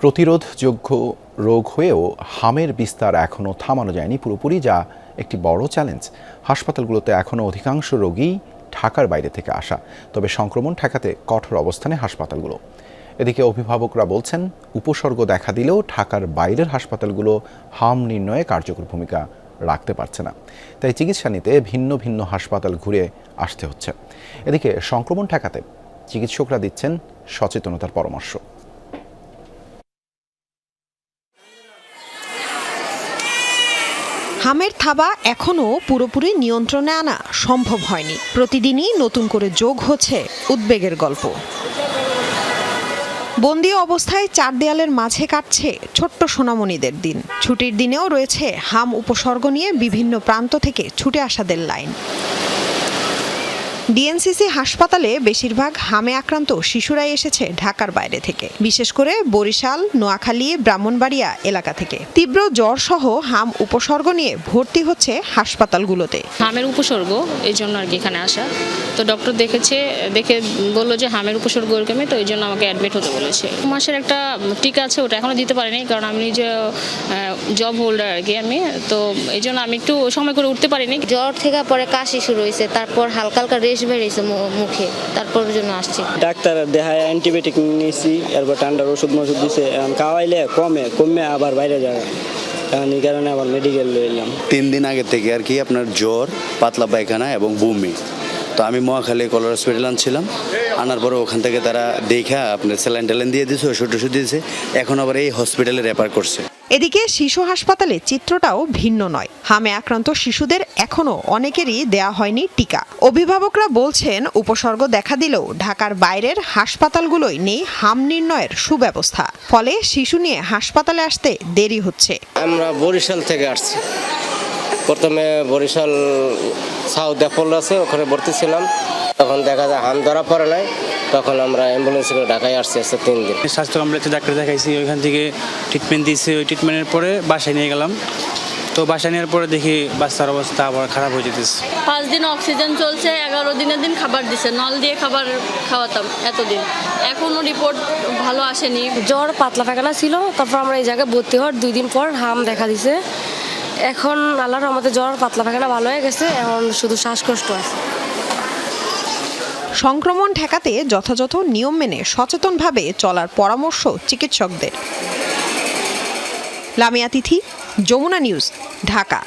প্রতিরোধযোগ্য রোগ হয়েও হামের বিস্তার এখনও থামানো যায়নি পুরোপুরি, যা একটি বড় চ্যালেঞ্জ। হাসপাতালগুলোতে এখনও অধিকাংশ রোগী ঢাকার বাইরে থেকে আসা, তবে সংক্রমণ ঠেকাতে কঠোর অবস্থানে হাসপাতালগুলো। এদিকে অভিভাবকরা বলছেন, উপসর্গ দেখা দিলেও ঢাকার বাইরের হাসপাতালগুলো হাম নির্ণয়ে কার্যকর ভূমিকা রাখতে পারছে না, তাই চিকিৎসা নিতে ভিন্ন ভিন্ন হাসপাতাল ঘুরে আসতে হচ্ছে। এদিকে সংক্রমণ ঠেকাতে চিকিৎসকরা দিচ্ছেন সচেতনতার পরামর্শ। হামের থাবা এখনও পুরোপুরি নিয়ন্ত্রণে আনা সম্ভব হয়নি। প্রতিদিনই নতুন করে যোগ হচ্ছে উদ্বেগের গল্প। বন্দি অবস্থায় চার দেয়ালের মাঝে কাটছে ছোট্ট সোনামণিদের দিন। ছুটির দিনেও রয়েছে হাম উপসর্গ নিয়ে বিভিন্ন প্রান্ত থেকে ছুটে আসাদের লাইন। ডিএনসিসি হাসপাতালে বেশিরভাগ হামে আক্রান্ত শিশুরাই এসেছে ঢাকার বাইরে থেকে, বিশেষ করে বরিশাল, নোয়াখালী, ব্রাহ্মণবাড়িয়া এলাকা থেকে। তীব্র জ্বর সহ হাম উপসর্গ নিয়ে ভর্তি হচ্ছে হাসপাতালগুলোতে। হামের উপসর্গ, এই জন্য আর কি এখানে আসা। তো ডক্টর দেখে বললো যে হামের উপসর্গ এরকমই, তো এই জন্য আমাকে অ্যাডমিট হতে বলেছে। মাসের একটা টিকা আছে, ওটা এখনো দিতে পারিনি, কারণ আমি নিজে জব হোল্ডার আর কি আমি, তো এই জন্য আমি একটু সময় করে উঠতে পারিনি। জ্বর থেকে পরে কাশি শুরু হয়েছে, তারপর হালকা হালকা রেশ বেরিয়েছে মুখে, তারপর জন্য আসছি। ডাক্তার দেখায় অ্যান্টিবায়োটিক নিয়েছি, এরপর ঠান্ডার ওষুধ দিছে, খাওয়াইলে কমে আবার বাইরে যায়, এই কারণে আবার মেডিকেল লইলাম। 3 দিন আগে থেকে আর কি আপনার জ্বর, পাতলা পায়খানা এবং বমি। তো আমি মহাখালী কলর হসপিটাল আনছিলাম, আনার পরে ওখান থেকে তারা দেখা আপনার স্যালাইন দিয়ে দিয়েছে, ওষুধ দিয়েছে, এখন আবার এই হসপিটালে রেফার করছে। এদিকে শিশু হাসপাতালে চিত্রটাও ভিন্ন নয়। হামে আক্রান্ত শিশুদের এখনো অনেকেরই দেয়া হয়নি টিকা। অভিভাবকরা বলছেন, উপসর্গ দেখা দিলেও ঢাকার বাইরের হাসপাতালগুলোই নেই হাম নির্ণয়ের সুব্যবস্থা, ফলে শিশু নিয়ে হাসপাতালে আসতে দেরি হচ্ছে। আমরা বরিশাল থেকে আসছি। প্রথমে বরিশাল সাউথ অ্যাপোলো আছে, ওখানে ভর্তি ছিলাম। তখন দেখা যায় হাম ধরা পড়ে নাই, তখন আমরা অ্যাম্বুলেন্স করে ঢাকায় আসছি 3 দিন। স্বাস্থ্য কমপ্লেক্সে ডাক্তার দেখাইছি, ওইখান থেকে ট্রিটমেন্ট দিয়েছে। ওই ট্রিটমেন্টের পরে বাসায় নিয়ে গেলাম। তো বাসায় নেওয়ার পরে দেখি বাচ্চার অবস্থা আবার খারাপ হয়ে যেতেছে। 5 দিন অক্সিজেন চলছে, 11 দিনের দিন খাবার দিছে, নল দিয়ে খাবার খাওয়াতাম এতদিন, এখনো রিপোর্ট ভালো আসেনি। জ্বর, পাতলা পায়খানা ছিল, তারপর আমরা এই জায়গায় ভর্তি হওয়ার 2 দিন পর হাম দেখা দিছে। এখন আল্লাহর রহমতে জ্বর, পাতলা পায়খানা ভালো হয়ে গেছে, এখন শুধু শ্বাসকষ্ট আছে। সংক্রমণ ঠেকাতে যথাযথ নিয়ম মেনে সচেতনভাবে চলার পরামর্শ চিকিৎসকদের। লামিয়া তিথি, যমুনা নিউজ, ঢাকা।